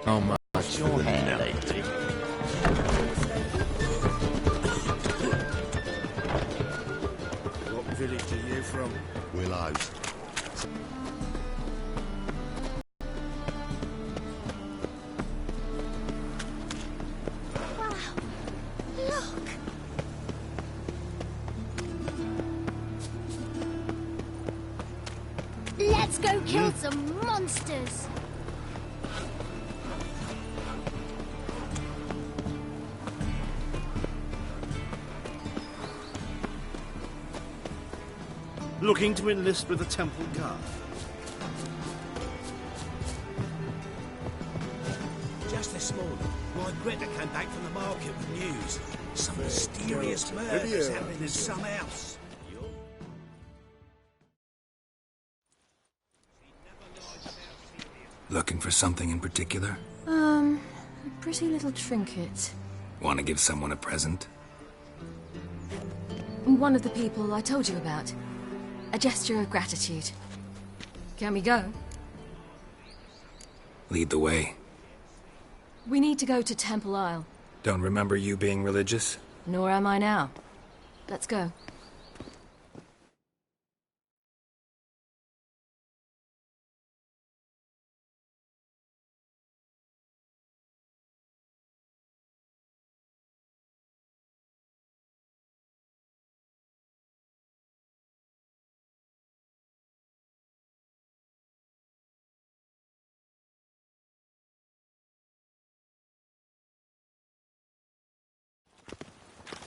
How much What's your hand, lady? What village are you from? Willows. Wow. Look. Let's go kill some monsters. Looking to enlist with the Temple Guard? Just this morning, my Greta came back from the market with news. Some mysterious murders happening in some house. Looking for something in particular? A pretty little trinket. Want to give someone a present? One of the people I told you about. A gesture of gratitude. Can we go? Lead the way. We need to go to Temple Isle. Don't remember you being religious? Nor am I now. Let's go.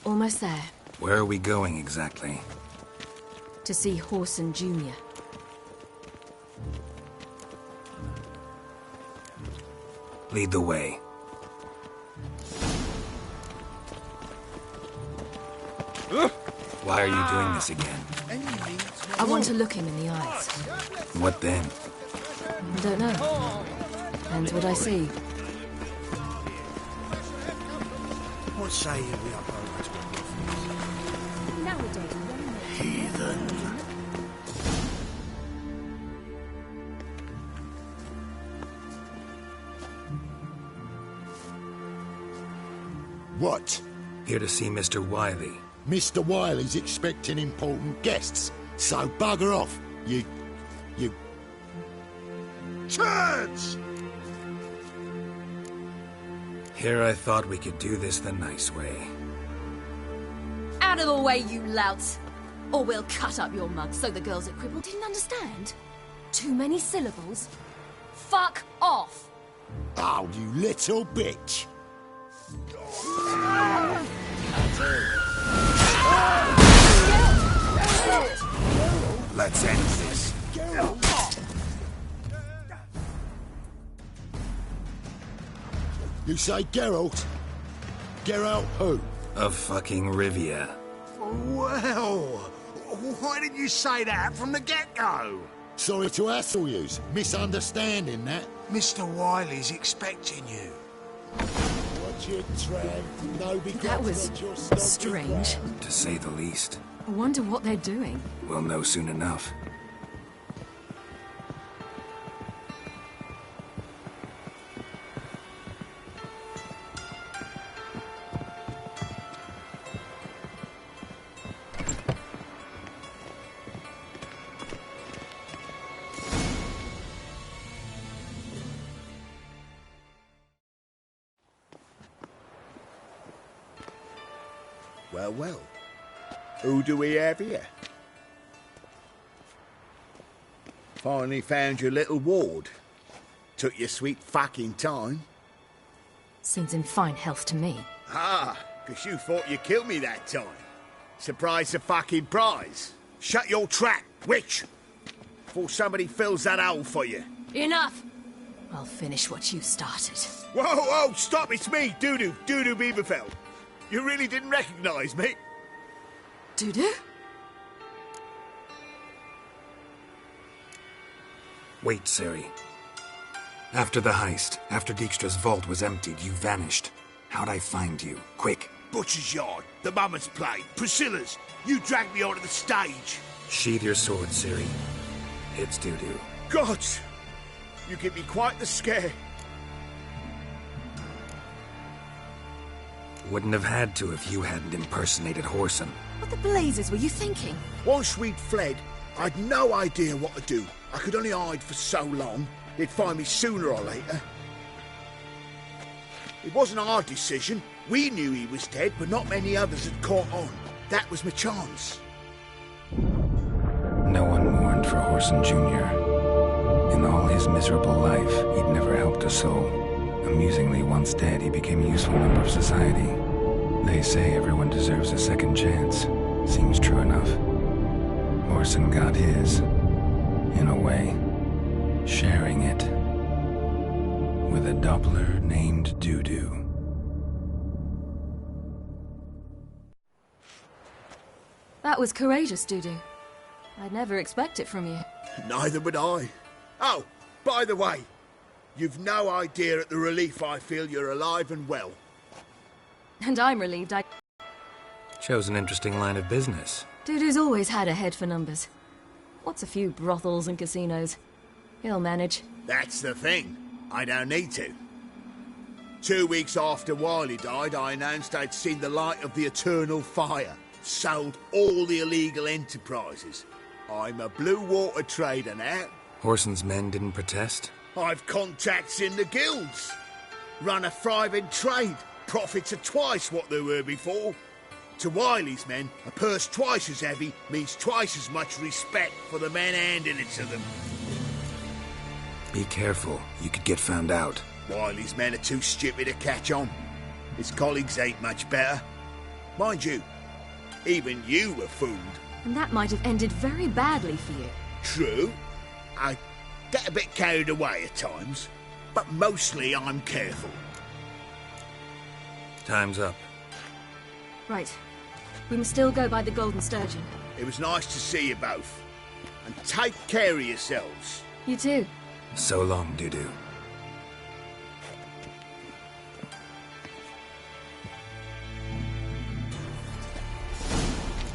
Almost there. Where are we going exactly? To see Horson Jr. Lead the way. Why are you doing this again? I want to look him in the eyes. What then? I don't know. Depends what I see. What say you we are going to Nowadays, heathen? What? Here to see Mr. Wiley. Mr. Wiley's expecting important guests, so bugger off, you... Turds! Here I thought we could do this the nice way. Out of the way, you louts! Or we'll cut up your mug so the girls at Cripple didn't understand. Too many syllables? Fuck off! Oh, you little bitch! Let's end this. You say Geralt? Geralt who? Of fucking Rivia. Well, why didn't you say that from the get-go? Sorry to hassle yous. Misunderstanding that. Mr. Wiley's expecting you. Watch your tramp. No That was strange. To say the least. I wonder what they're doing. We'll know soon enough. Well, well. Who do we have here? Finally found your little ward. Took your sweet fucking time. Seems in fine health to me. Ah, 'cause you thought you killed me that time. Surprise the fucking prize. Shut your trap, witch! Before somebody fills that hole for you. Enough! I'll finish what you started. Whoa, whoa, stop, it's me, Dudu Beaverfell. You really didn't recognise me? Dudu? Wait, Ciri. After the heist, after Dijkstra's vault was emptied, you vanished. How'd I find you? Quick. Butcher's Yard, the Mummer's Play, Priscilla's. You dragged me onto the stage. Sheathe your sword, Ciri. It's Dudu. God! You give me quite the scare. Wouldn't have had to if you hadn't impersonated Whoreson. What the blazes were you thinking? Once we'd fled, I'd no idea what to do. I could only hide for so long. They'd find me sooner or later. It wasn't our decision. We knew he was dead, but not many others had caught on. That was my chance. No one mourned for Whoreson Jr. In all his miserable life, he'd never helped a soul. Amusingly, once dead, he became a useful member of society. They say everyone deserves a second chance. Seems true enough. Whoreson got his, in a way, sharing it with a Doppler named Dudu. That was courageous, Dudu. I'd never expect it from you. Neither would I. Oh, by the way, you've no idea at the relief I feel you're alive and well. And I'm relieved I... Shows an interesting line of business. Dudu's always had a head for numbers. What's a few brothels and casinos? He'll manage. That's the thing. I don't need to. 2 weeks after Wiley died, I announced I'd seen the light of the eternal fire. Sold all the illegal enterprises. I'm a blue water trader now. Whoreson's men didn't protest? I've contacts in the guilds. Run a thriving trade. Profits are twice what they were before. To Wiley's men, a purse twice as heavy means twice as much respect for the men handing it to them. Be careful. You could get found out. Wiley's men are too stupid to catch on. His colleagues ain't much better. Mind you, even you were fooled. And that might have ended very badly for you. True. I get a bit carried away at times, but mostly I'm careful. Time's up. Right. We must still go by the Golden Sturgeon. It was nice to see you both. And take care of yourselves. You too. So long, Dudu.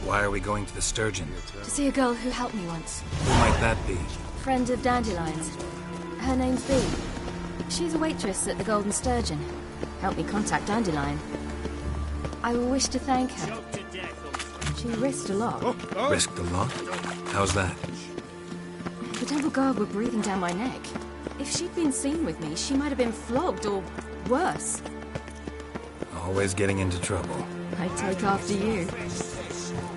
Why are we going to the Sturgeon? To see a girl who helped me once. Who might that be? Friend of Dandelion's. Her name's Bee. She's a waitress at the Golden Sturgeon. Helped me contact Dandelion. I will wish to thank her. She risked a lot. Risked a lot? How's that? The Temple Guard were breathing down my neck. If she'd been seen with me, she might have been flogged or worse. Always getting into trouble. I'd take after you.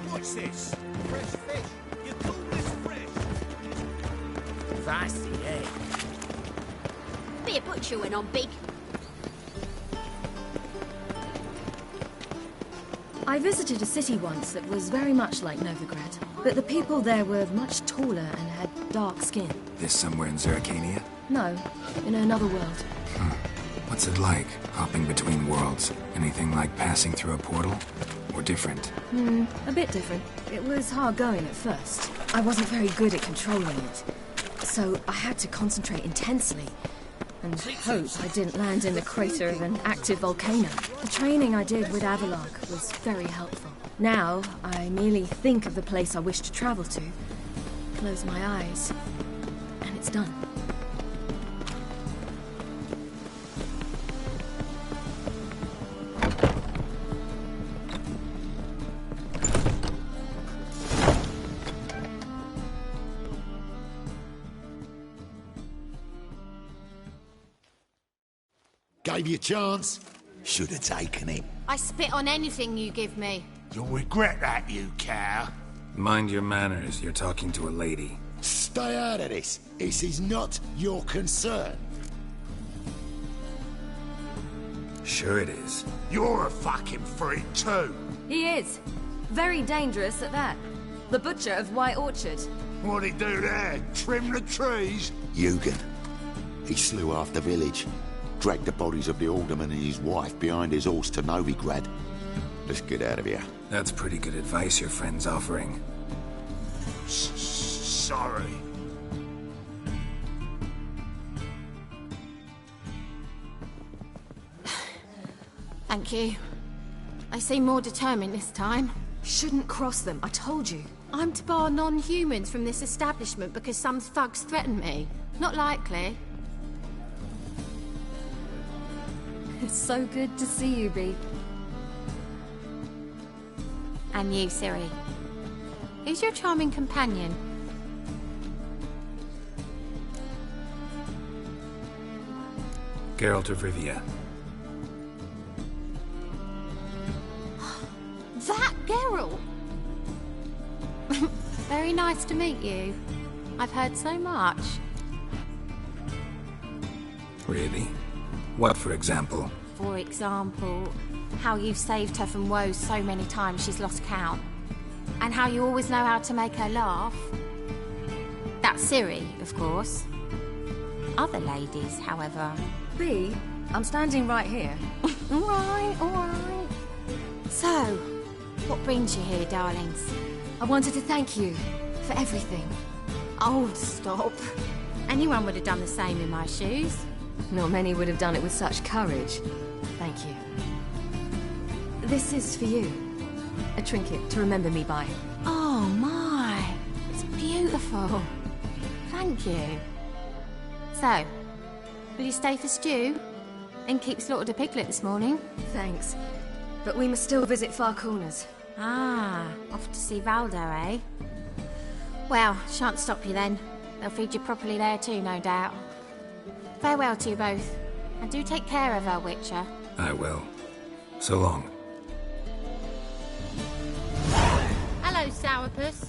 What's this? Fresh fish. You call this fresh? Fancy, eh? Be a butcher went on big. I visited a city once that was very much like Novigrad, but the people there were much taller and had dark skin. This somewhere in Zerrikania? No, in another world. What's it like, hopping between worlds? Anything like passing through a portal? Or different? A bit different. It was hard going at first. I wasn't very good at controlling it, so I had to concentrate intensely and hope I didn't land in the crater of an active volcano. The training I did with Avalok was very helpful. Now, I merely think of the place I wish to travel to, close my eyes, and it's done. Gave you a chance. Should have taken it. I spit on anything you give me. You'll regret that, you cow. Mind your manners, you're talking to a lady. Stay out of this. This is not your concern. Sure it is. You're a fucking freak too. He is. Very dangerous at that. The butcher of White Orchard. What'd he do there? Trim the trees? Eugen. He slew half the village. Dragged the bodies of the alderman and his wife behind his horse to Novigrad. Let's get out of here. That's pretty good advice your friend's offering. Sorry. Thank you. I seem more determined this time. Shouldn't cross them, I told you. I'm to bar non-humans from this establishment because some thugs threaten me. Not likely. It's so good to see you, Bee. And you, Ciri. Who's your charming companion? Geralt of Rivia. That Geralt! Very nice to meet you. I've heard so much. Really? What, for example? For example, how you've saved her from woes so many times she's lost count. And how you always know how to make her laugh. That's Ciri, of course. Other ladies, however... B, I'm standing right here. Alright. So, what brings you here, darlings? I wanted to thank you for everything. Oh, stop. Anyone would have done the same in my shoes. Not many would have done it with such courage. Thank you. This is for you. A trinket to remember me by. Oh, my. It's beautiful. Thank you. So, will you stay for stew? And keep slaughtered a piglet this morning? Thanks. But we must still visit Far Corners. Ah, off to see Valdo, eh? Well, shan't stop you then. They'll feed you properly there too, no doubt. Farewell to you both. And do take care of her, Witcher. I will. So long. Hello, Sourpuss.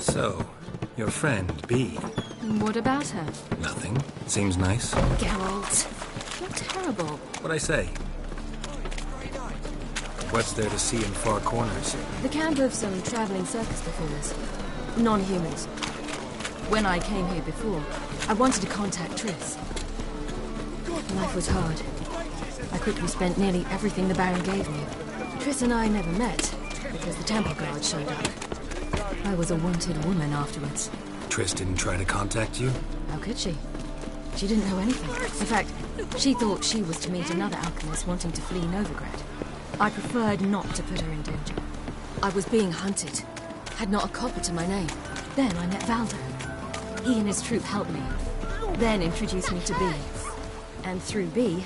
So, your friend, B. What about her? Nothing. Seems nice. Geralt, you're terrible. What'd I say? What's there to see in Far Corners? The camp of some traveling circus performers. Non-humans. When I came here before, I wanted to contact Triss. Life was hard. I quickly spent nearly everything the Baron gave me. Triss and I never met, because the Temple Guard showed up. I was a wanted woman afterwards. Triss didn't try to contact you? How could she? She didn't know anything. In fact, she thought she was to meet another alchemist wanting to flee Novigrad. I preferred not to put her in danger. I was being hunted. Had not a copper to my name. Then I met Valdo. He and his troop helped me. Then introduced me to B. And through B,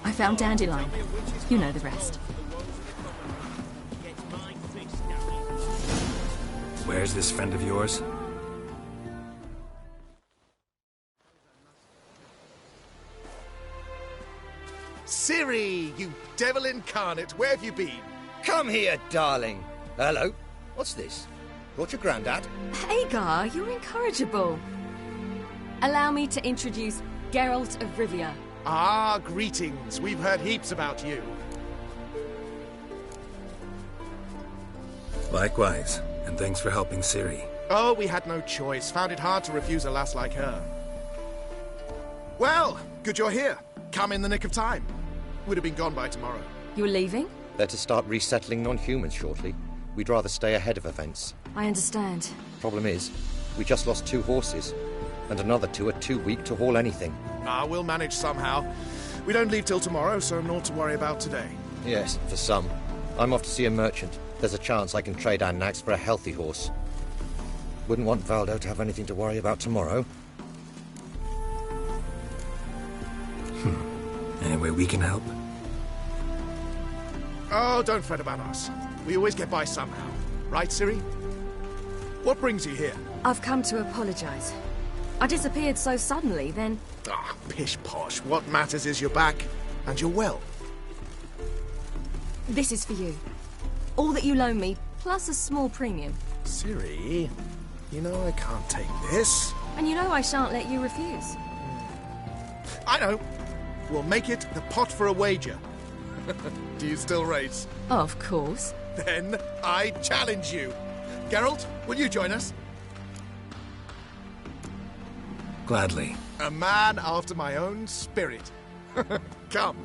I found Dandelion. You know the rest. Where's this friend of yours? Ciri, you devil incarnate, where have you been? Come here, darling. Hello. What's this? Brought your granddad? Hagar, you're incorrigible. Allow me to introduce Geralt of Rivia. Ah, greetings. We've heard heaps about you. Likewise, and thanks for helping Ciri. Oh, we had no choice. Found it hard to refuse a lass like her. Well, good you're here. Come in the nick of time. Would have been gone by tomorrow. You're leaving? They're to start resettling non-humans shortly. We'd rather stay ahead of events. I understand. Problem is, we just lost 2 horses, and another 2 are too weak to haul anything. Ah, we'll manage somehow. We don't leave till tomorrow, so naught to worry about today. Yes, for some. I'm off to see a merchant. There's a chance I can trade our nags for a healthy horse. Wouldn't want Valdo to have anything to worry about tomorrow. Any way we can help? Oh, don't fret about us. We always get by somehow. Right, Ciri? What brings you here? I've come to apologize. I disappeared so suddenly, then... Ah, pish-posh. What matters is you're back, and you're well. This is for you. All that you loan me, plus a small premium. Ciri, you know I can't take this. And you know I shan't let you refuse. I know. We'll make it the pot for a wager. Do you still race? Of course. Then I challenge you. Geralt, will you join us? Gladly. A man after my own spirit. Come.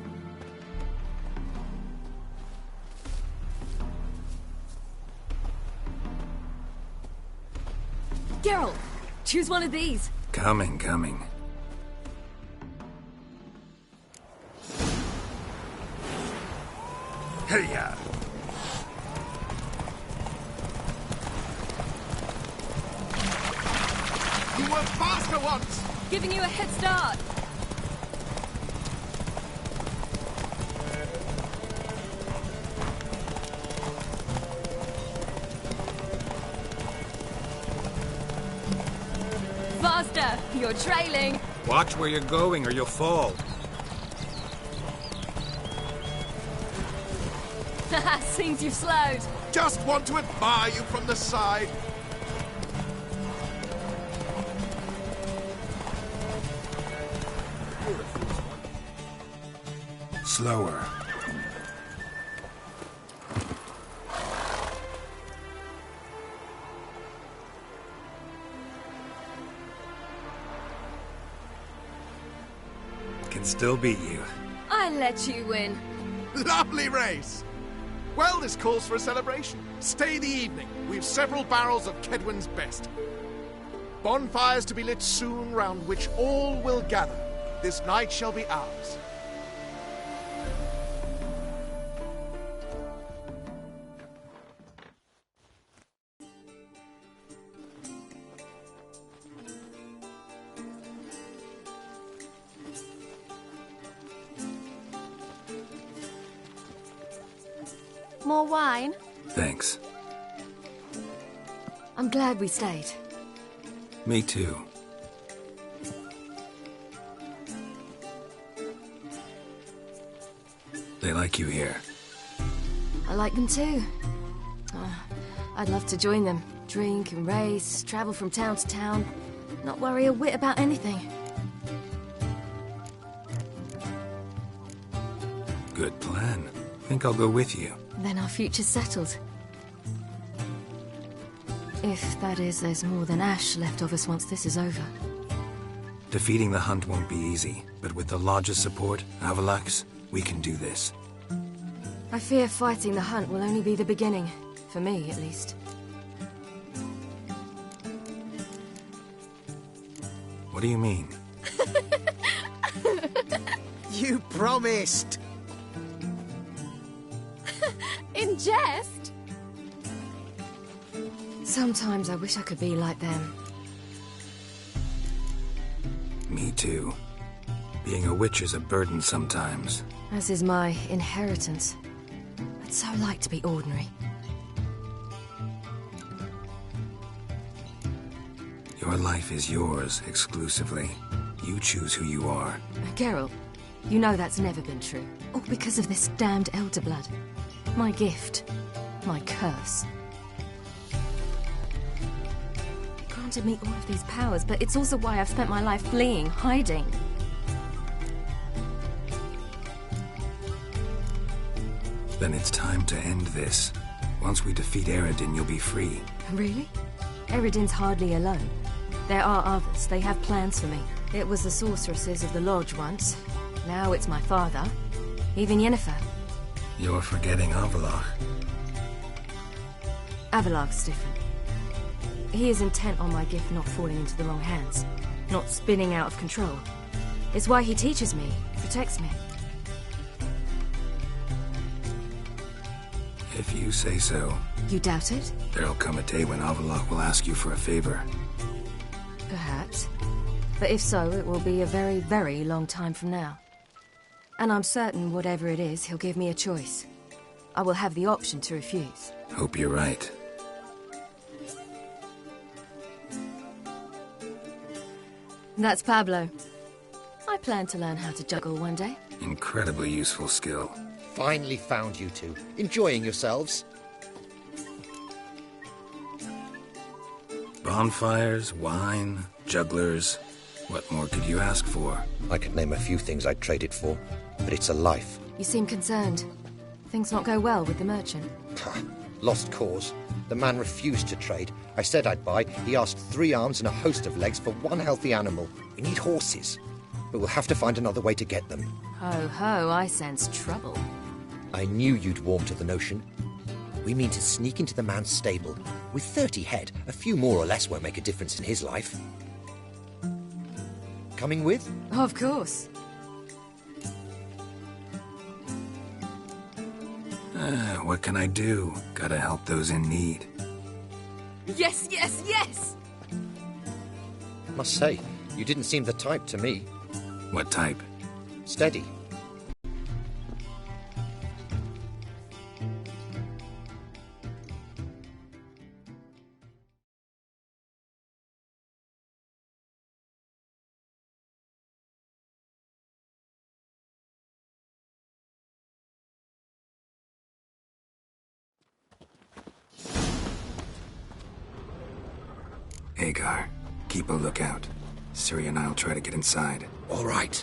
Geralt, choose one of these. Coming. Hey-ya. You were faster once! Giving you a head start. Faster! You're trailing! Watch where you're going or you'll fall. Seems you've slowed. Just want to admire you from the side. Slower. Can still beat you. I let you win. Lovely race! Well, this calls for a celebration. Stay the evening. We've several barrels of Kedwen's best. Bonfires to be lit soon, round which all will gather. This night shall be ours. More wine? Thanks. I'm glad we stayed. Me too. They like you here. I like them too. I'd love to join them. Drink and race, travel from town to town. Not worry a whit about anything. Good plan. Think I'll go with you. Then our future's settled. If, that is, there's more than ash left of us once this is over. Defeating the hunt won't be easy, but with the Lodge's support, Avalax, we can do this. I fear fighting the hunt will only be the beginning. For me, at least. What do you mean? You promised! In jest? Sometimes I wish I could be like them. Me too. Being a witch is a burden sometimes. As is my inheritance. I'd so like to be ordinary. Your life is yours, exclusively. You choose who you are. Geralt, you know that's never been true. All because of this damned Elder Blood. My gift. My curse. Granted me all of these powers, but it's also why I've spent my life fleeing, hiding. Then it's time to end this. Once we defeat Eredin, you'll be free. Really? Eredin's hardly alone. There are others. They have plans for me. It was the sorceresses of the Lodge once. Now it's my father. Even Yennefer. You're forgetting Avallac'h. Avallac'h's different. He is intent on my gift not falling into the wrong hands. Not spinning out of control. It's why he teaches me, protects me. If you say so. You doubt it? There'll come a day when Avallac'h will ask you for a favor. Perhaps. But if so, it will be a very, very long time from now. And I'm certain whatever it is, he'll give me a choice. I will have the option to refuse. Hope you're right. That's Pablo. I plan to learn how to juggle one day. Incredibly useful skill. Finally found you two. Enjoying yourselves? Bonfires, wine, jugglers. What more could you ask for? I could name a few things I'd trade it for, but it's a life. You seem concerned. Things not go well with the merchant. Lost cause. The man refused to trade. I said I'd buy. He asked 3 arms and a host of legs for 1 healthy animal. We need horses, but we'll have to find another way to get them. Ho ho, I sense trouble. I knew you'd warm to the notion. We mean to sneak into the man's stable. With 30 head, a few more or less won't make a difference in his life. Coming with? Of course. What can I do? Gotta help those in need. Yes, yes, yes! Must say, you didn't seem the type to me. What type? Steady. Hagar, keep a lookout. Ciri and I'll try to get inside. All right.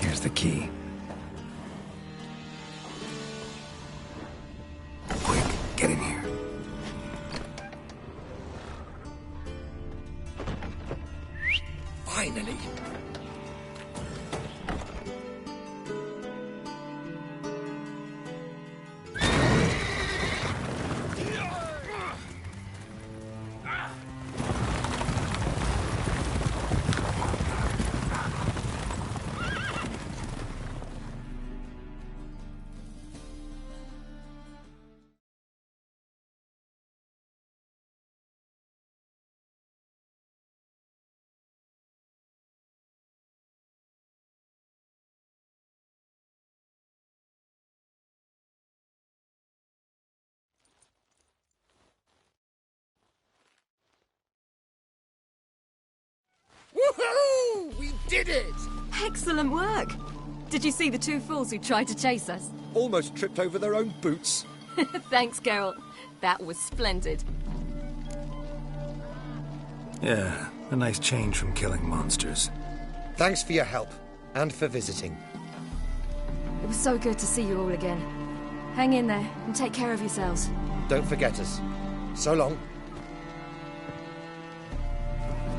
Here's the key. Quick, get in here. Finally. Woohoo! We did it! Excellent work! Did you see the two fools who tried to chase us? Almost tripped over their own boots. Thanks, Geralt. That was splendid. Yeah, a nice change from killing monsters. Thanks for your help, and for visiting. It was so good to see you all again. Hang in there, and take care of yourselves. Don't forget us. So long.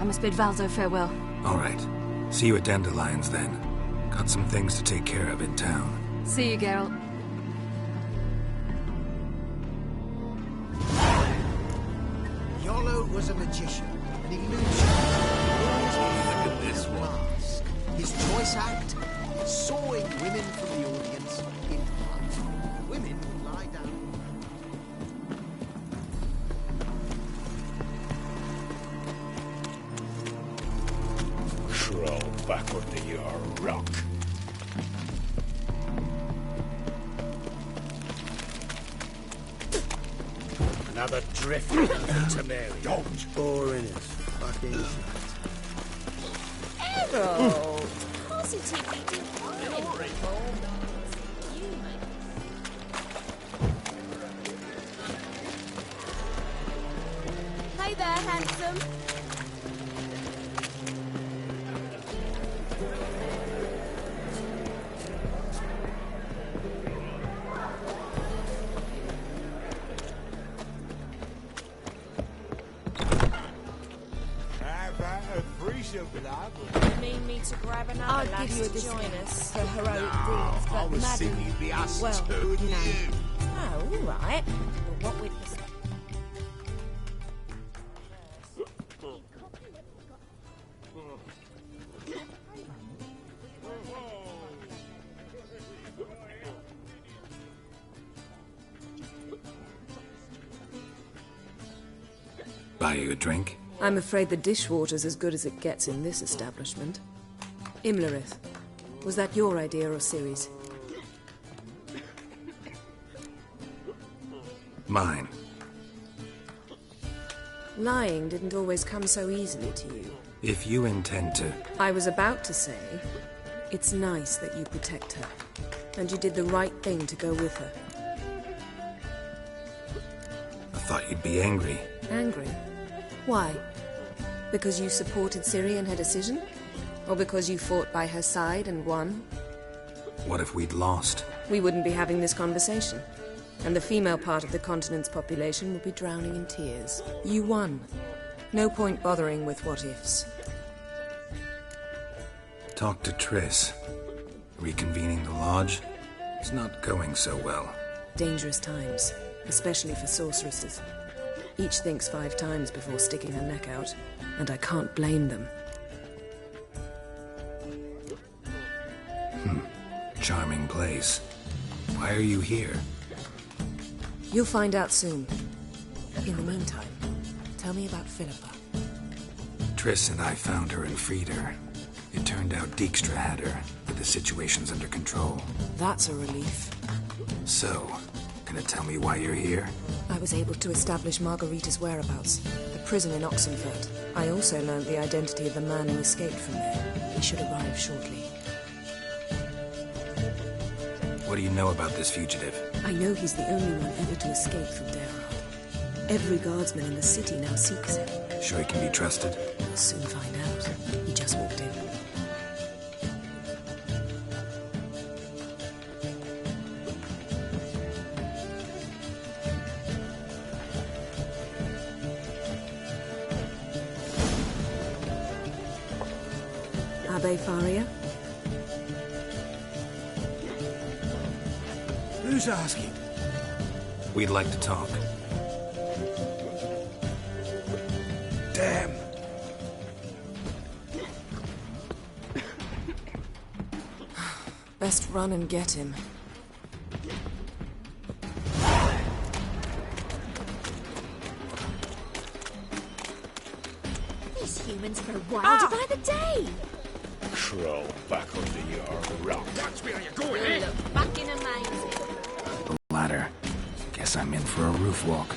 I must bid Valzo farewell. All right. See you at Dandelions, then. Got some things to take care of in town. See you, Geralt. Iolo was a magician, an illusionist. Look at this mask. His choice act, sawing women from the audience in front. Women would lie down. Crawl back under your rock. Another drift to Mary. Don't. Boring as fucking Errol! Positively divine. Hey there, handsome. You need me to grab another I'll lass give you a to join discount us? for heroic deeds, but I was madam, thinking you'd be us well, two and you know. you. Oh, all right. Well, what with the... Buy you a drink? I'm afraid the dishwater's as good as it gets in this establishment. Imlerith, was that your idea or Ciri's? Mine. Lying didn't always come so easily to you. If you intend to... I was about to say, it's nice that you protect her. And you did the right thing to go with her. I thought you'd be angry. Angry? Why? Because you supported Ciri in her decision? Or because you fought by her side and won? What if we'd lost? We wouldn't be having this conversation. And the female part of the continent's population would be drowning in tears. You won. No point bothering with what-ifs. Talk to Triss. Reconvening the lodge? It's not going so well. Dangerous times, especially for sorceresses. Each thinks 5 times before sticking her neck out, and I can't blame them. Charming place. Why are you here? You'll find out soon. In the meantime, tell me about Philippa. Triss and I found her and freed her. It turned out Dijkstra had her, but the situation's under control. That's a relief. So, gonna tell me why you're here? I was able to establish Margarita's whereabouts, the prison in Oxenfurt. I also learned the identity of the man who escaped from there. He should arrive shortly. What do you know about this fugitive? I know he's the only one ever to escape from Daerad. Every guardsman in the city now seeks him. Sure he can be trusted? We'll soon find out. He just walked in. Abbe Faria? Who's asking? We'd like to talk. Damn. Best run and get him. These humans grow wilder by the day. Crawl back under your rock. Watch me, are you going in? Look fucking amazing. The ladder. Guess I'm in for a roof walk.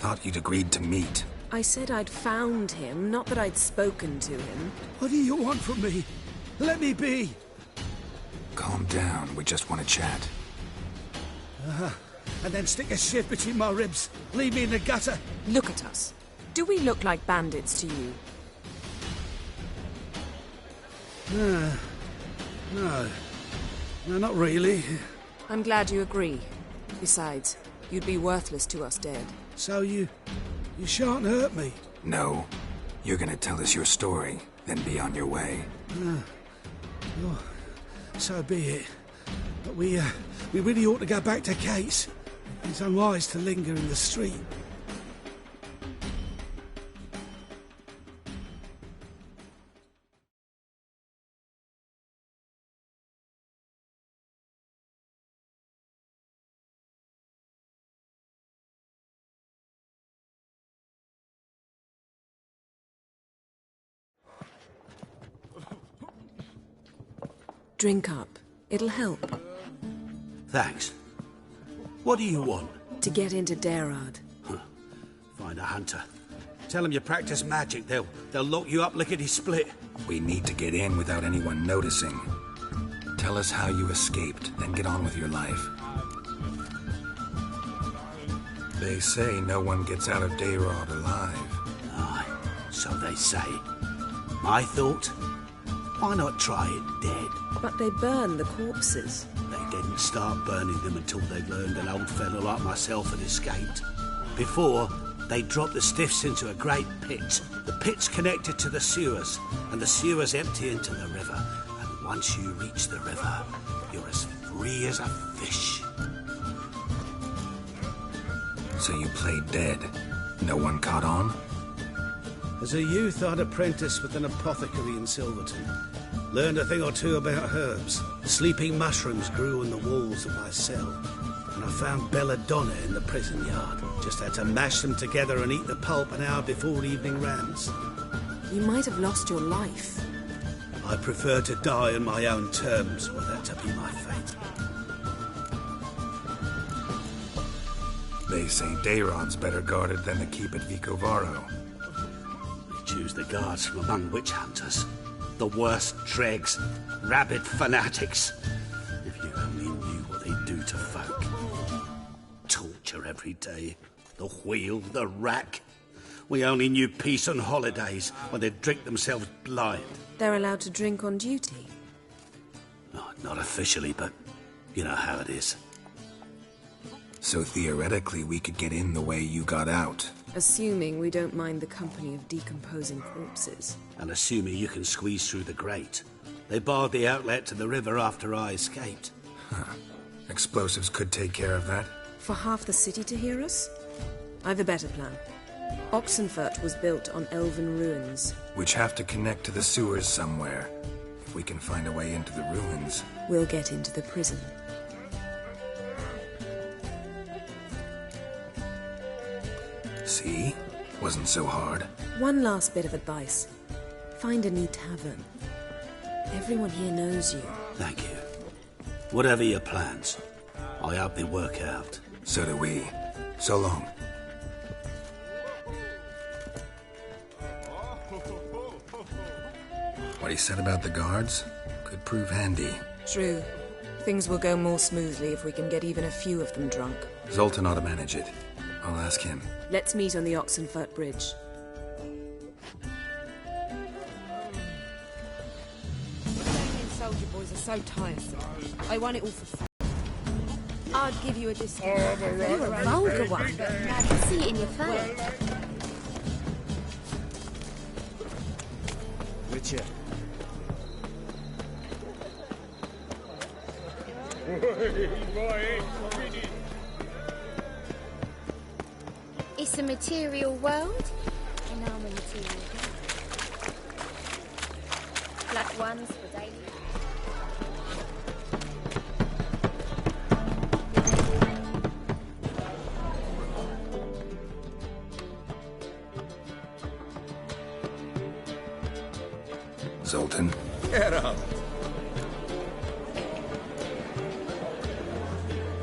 Thought you'd agreed to meet. I said I'd found him, not that I'd spoken to him. What do you want from me? Let me be. Calm down, we just want to chat. And then stick a shiv between my ribs. Leave me in the gutter. Look at us. Do we look like bandits to you? No, not really. I'm glad you agree. Besides, you'd be worthless to us dead. So you shan't hurt me? No. You're gonna tell us your story, then be on your way. Oh, so be it. But we really ought to go back to Kate's. It's unwise to linger in the street. Drink up. It'll help. Thanks. What do you want? To get into Daerad. Find a hunter. Tell them you practice magic. They'll lock you up lickety-split. We need to get in without anyone noticing. Tell us how you escaped, then get on with your life. They say no one gets out of Daerad alive. Aye, so they say. I thought, why not try it dead? But they burn the corpses. They didn't start burning them until they learned an old fellow like myself had escaped. Before, they dropped the stiffs into a great pit. The pit's connected to the sewers, and the sewers empty into the river. And once you reach the river, you're as free as a fish. So you played dead. No one caught on? As a youth, I'd apprenticed with an apothecary in Silverton. Learned a thing or two about herbs. Sleeping mushrooms grew on the walls of my cell. And I found belladonna in the prison yard. Just had to mash them together and eat the pulp an hour before evening rams. You might have lost your life. I prefer to die on my own terms, were that to be my fate. They say Daerad's better guarded than the keep at Vicovaro. We choose the guards from among witch hunters. The worst dregs, rabid fanatics. If you only knew what they do to folk. Torture every day. The wheel, the rack. We only knew peace on holidays when they'd drink themselves blind. They're allowed to drink on duty? Oh, not officially, but you know how it is. So theoretically, we could get in the way you got out. Assuming we don't mind the company of decomposing corpses. And assuming you can squeeze through the grate. They barred the outlet to the river after I escaped. Huh. Explosives could take care of that. For half the city to hear us? I've a better plan. Oxenfurt was built on elven ruins. Which have to connect to the sewers somewhere. If we can find a way into the ruins. We'll get into the prison. See? Wasn't so hard. One last bit of advice. Find a new tavern. Everyone here knows you. Thank you. Whatever your plans, I hope they work out. So do we. So long. What he said about the guards could prove handy. True. Things will go more smoothly if we can get even a few of them drunk. Zoltan ought to manage it. I'll ask him. Let's meet on the Oxenfurt Bridge. Soldier boys are so tiresome. I want it all for fun. I'd give you a discount. You're a vulgar one, but I can see it in your face. Richard. It's a material world, and I'm a material girl. Black ones for daily. Zoltan. Get up.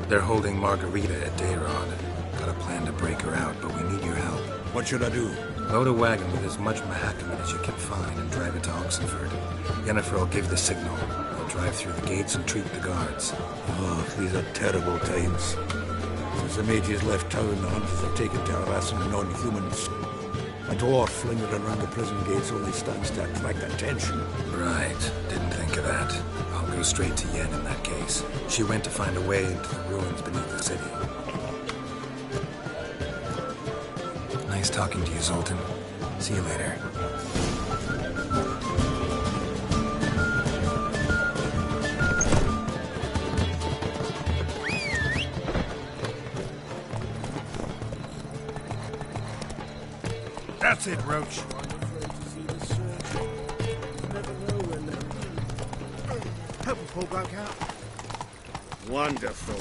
They're holding Margarita at Dayrod. Got a plan to break her out, but we need your help. What should I do? Load a wagon with as much Mahakaman as you can find and drive it to Oxenfurt. Yennefer will give the signal. We'll drive through the gates and treat the guards. Oh, these are terrible times. Since the mages left town, the hunters have taken to harassing non-humans. A dwarf lingered around the prison gates only stands to attract attention. Right. Didn't think of that. I'll go straight to Yen in that case. She went to find a way into the ruins beneath the city. Nice talking to you, Zoltan. See you later. That's it, Roach. Hope Paul broke out. Wonderful.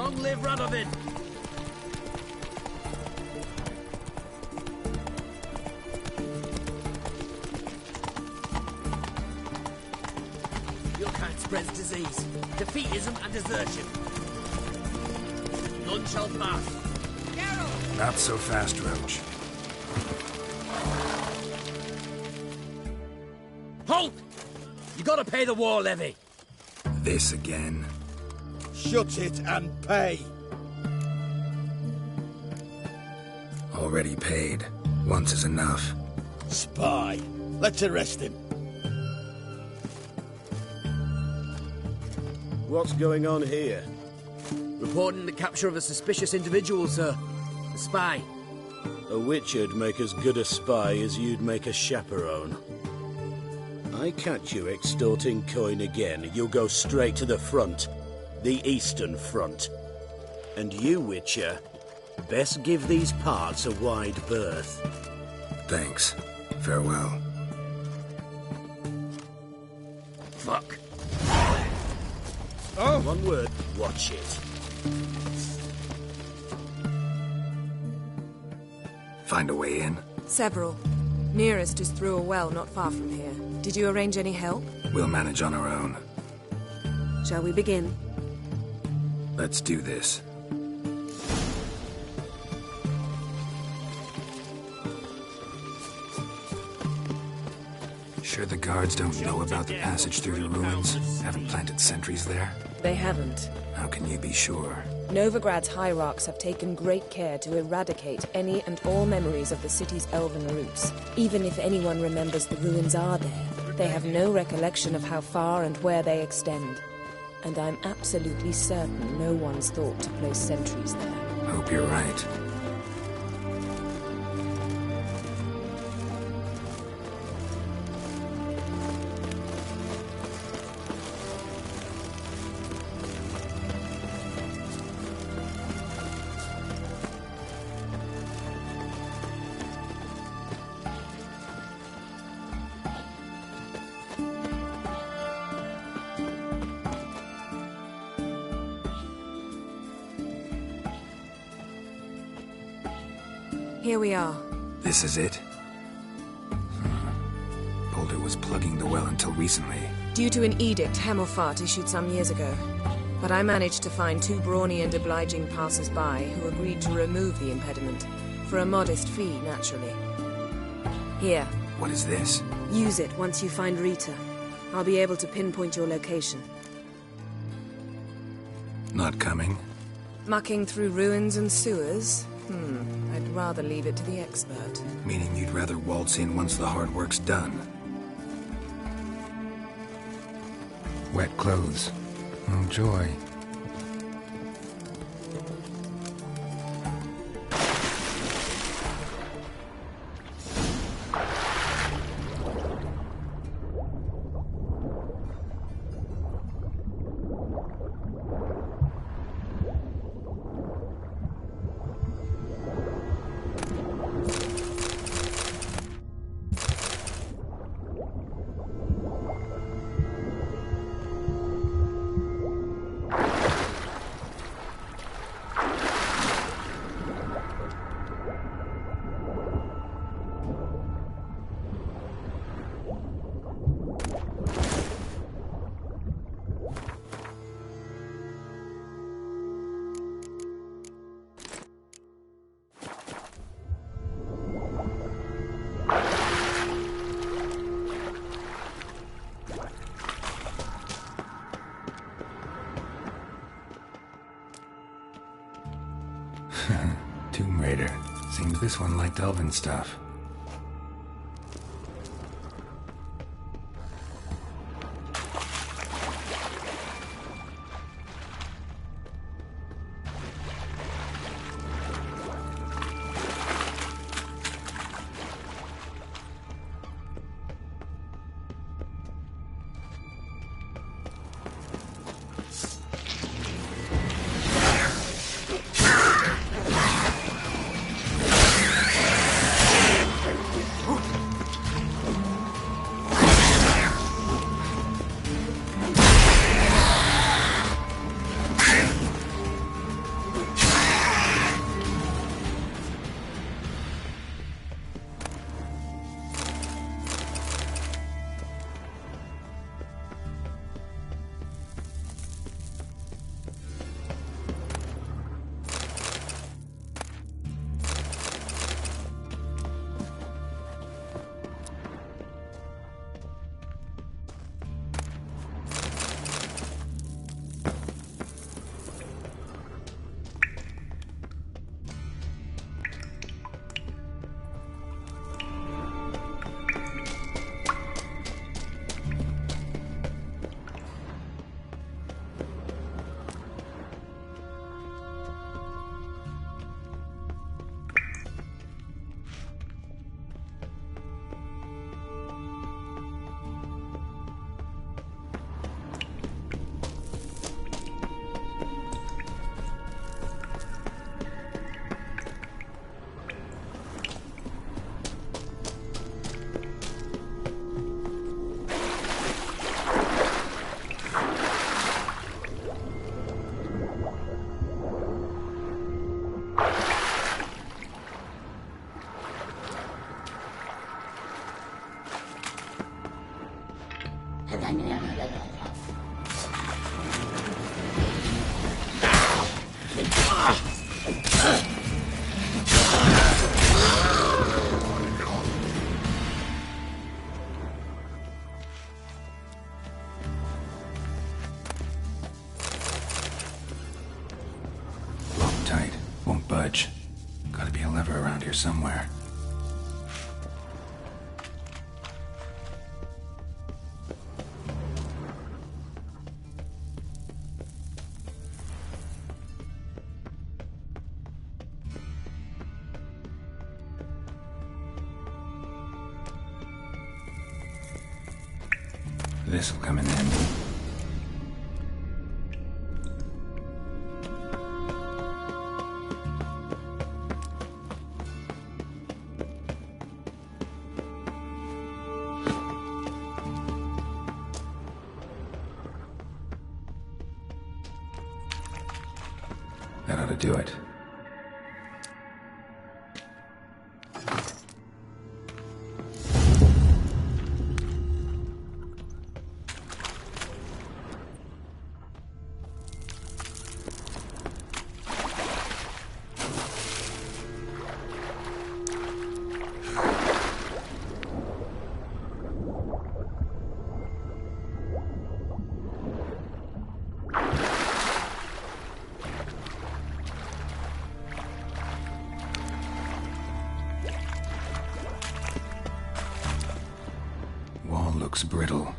Long live Radovid! Your kind spreads disease, defeatism and desertion. None shall pass. Geralt! Not so fast, Roach. Halt! You gotta pay the war levy. This again. Shut it and pay. Already paid. Once is enough. Spy. Let's arrest him. What's going on here? Reporting the capture of a suspicious individual, sir. A spy. A witcher'd make as good a spy as you'd make a chaperone. I catch you extorting coin again, you'll go straight to the front. The Eastern Front. And you, Witcher, best give these parts a wide berth. Thanks. Farewell. Fuck. Oh! One word, watch it. Find a way in? Several. Nearest is through a well not far from here. Did you arrange any help? We'll manage on our own. Shall we begin? Let's do this. Sure the guards don't know about the passage through the ruins? Haven't planted sentries there? They haven't. How can you be sure? Novigrad's hierarchs have taken great care to eradicate any and all memories of the city's elven roots. Even if anyone remembers the ruins are there, they have no recollection of how far and where they extend. And I'm absolutely certain no one's thought to place sentries there. Hope you're right. Here we are. This is it? Boulder was plugging the well until recently. Due to an edict Hemmelfart issued some years ago. But I managed to find two brawny and obliging passers-by who agreed to remove the impediment. For a modest fee, naturally. Here. What is this? Use it once you find Rita. I'll be able to pinpoint your location. Not coming? Mucking through ruins and sewers? I'd rather leave it to the expert. Meaning you'd rather waltz in once the hard work's done. Wet clothes. Oh, joy. Tomb Raider. Seems this one liked elven stuff. Tight. Won't budge. Gotta be a lever around here somewhere. This'll come in handy. That ought to do it. Looks brittle.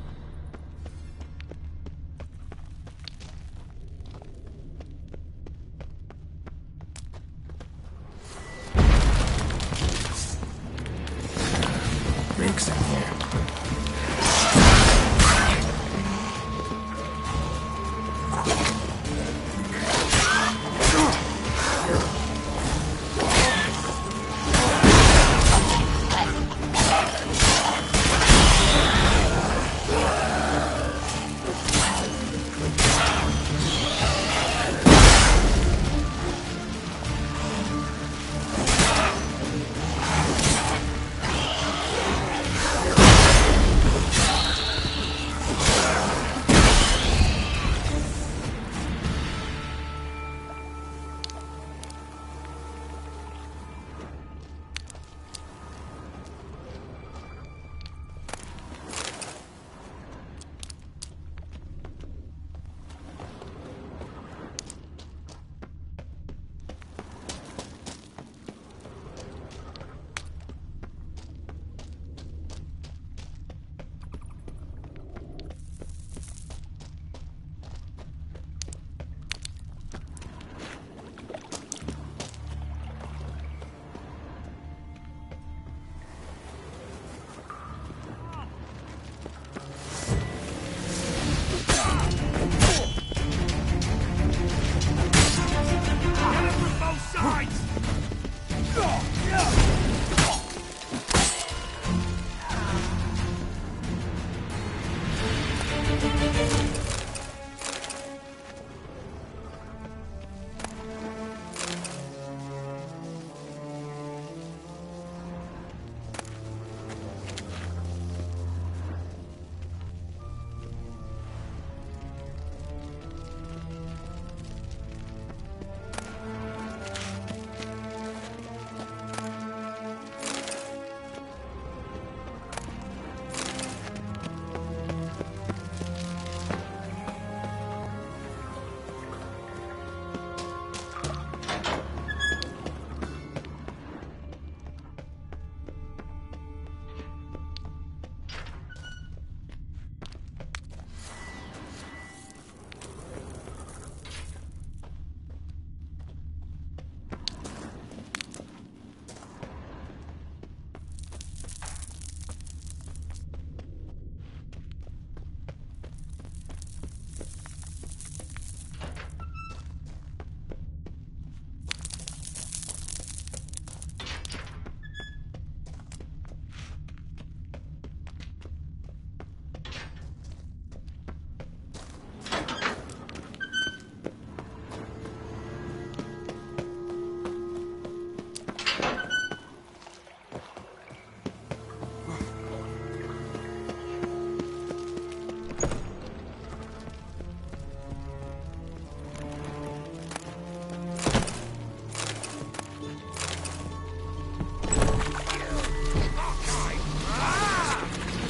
Breaks in here.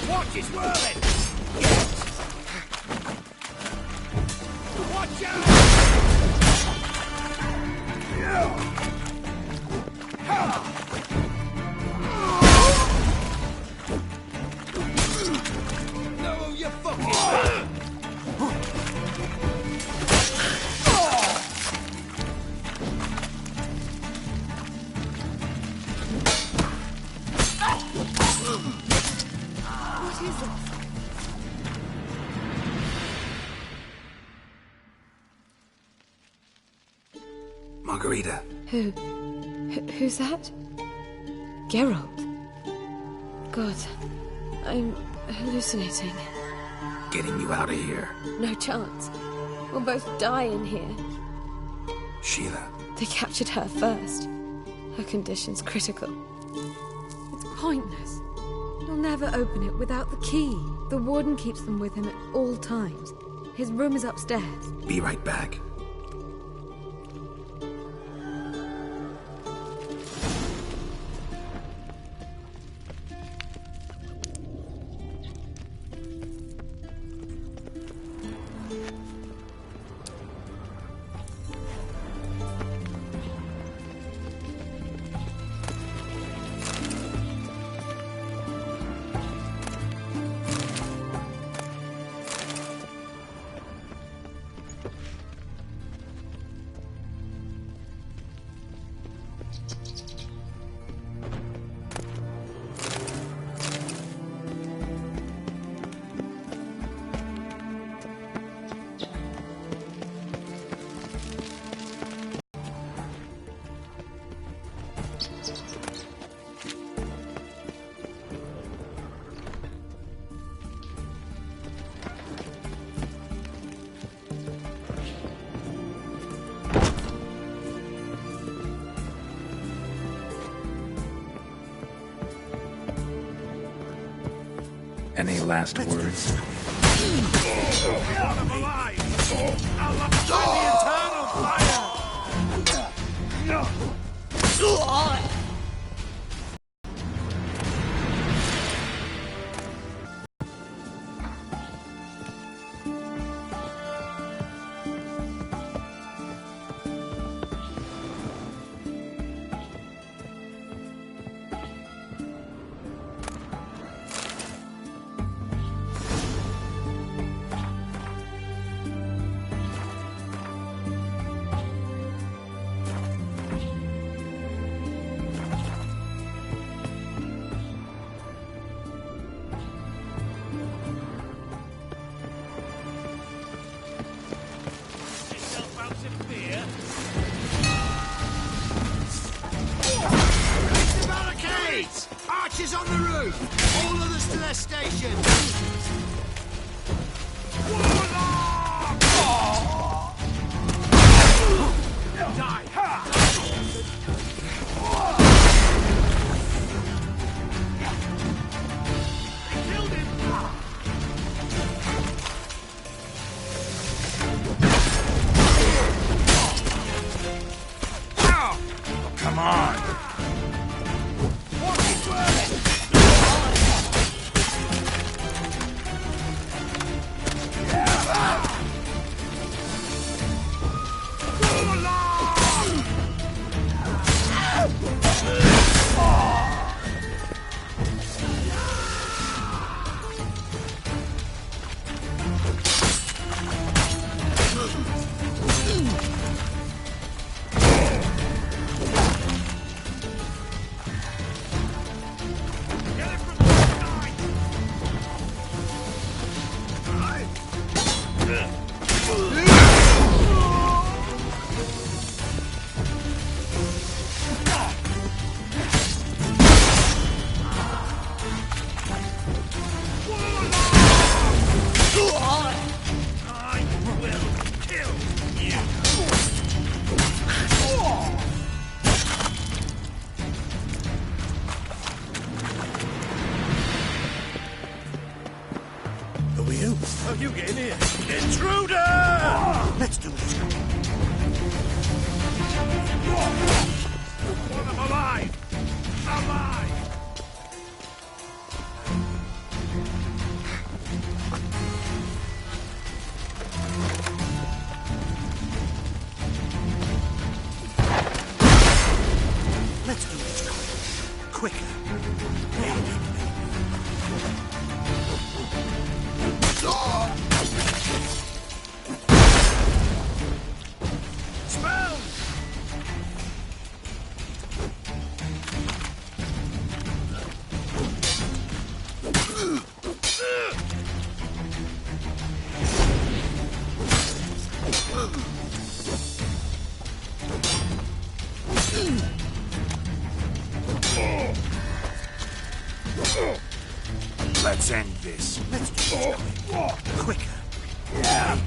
Watch, it's whirling! Watch out! No, you fucking... What is it? Margarita. Who's that? Geralt. God, I'm hallucinating. Getting you out of here. No chance. We'll both die in here. Sheila. They captured her first. Her condition's critical. It's pointless. You'll never open it without the key. The warden keeps them with him at all times. His room is upstairs. Be right back. Any last words? I'm alive! I'll the eternal fire! Archers on the roof! All others to their stations! Come on! Oh, you get in here! Intruder! Let's do this. Want them alive! Alive! Let's end this. Let's quicker. Yeah.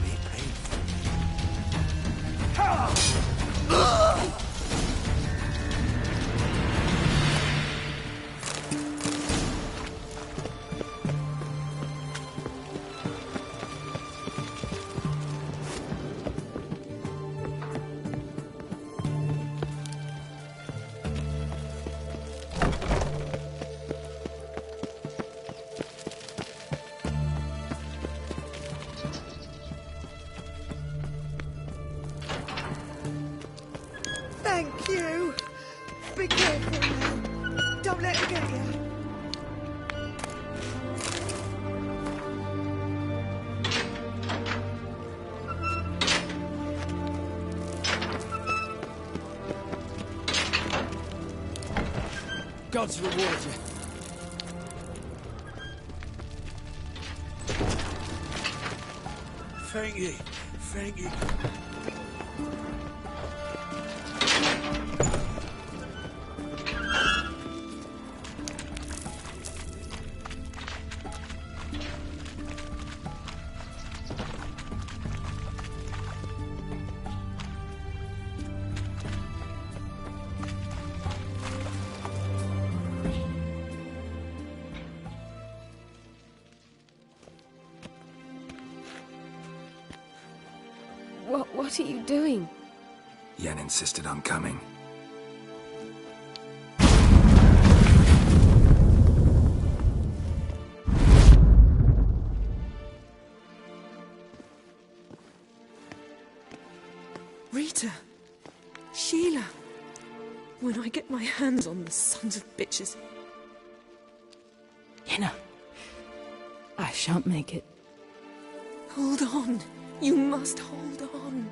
Thank you. Be careful now. Don't let it get you. Gods reward you. Thank you. Thank you. What are you doing? Yen insisted on coming. Rita. Sheila. When I get my hands on the sons of bitches. Yenna. I shan't make it. Hold on. You must hold on.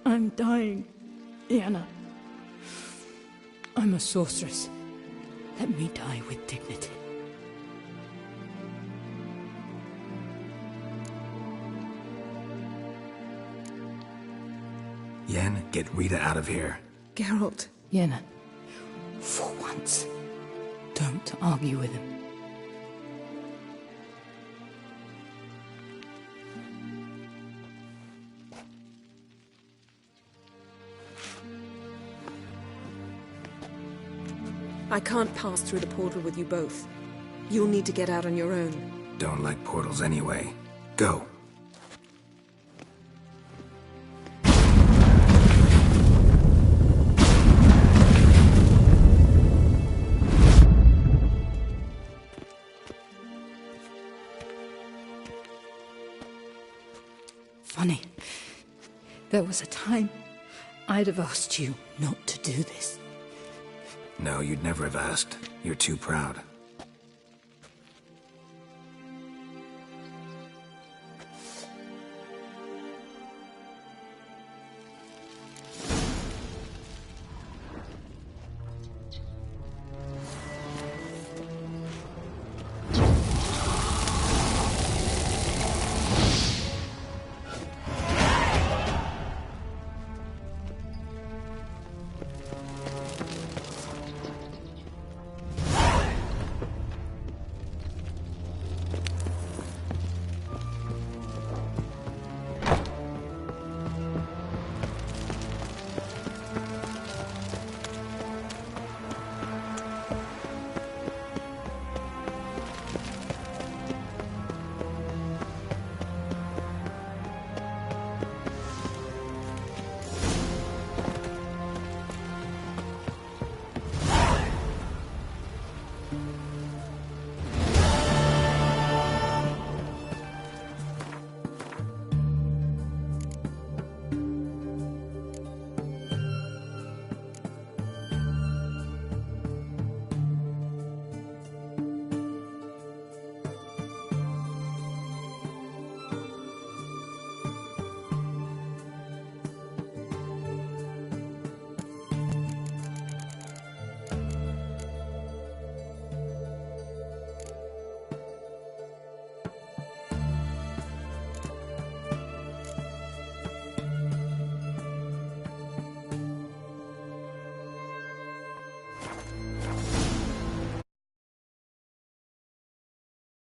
I'm dying, Yenna. I'm a sorceress. Let me die with dignity. Yen, get Rita out of here. Geralt. Yenna, for once, don't argue with him. I can't pass through the portal with you both. You'll need to get out on your own. Don't like portals anyway. Go. Funny. There was a time I'd have asked you not to do this. No, you'd never have asked. You're too proud.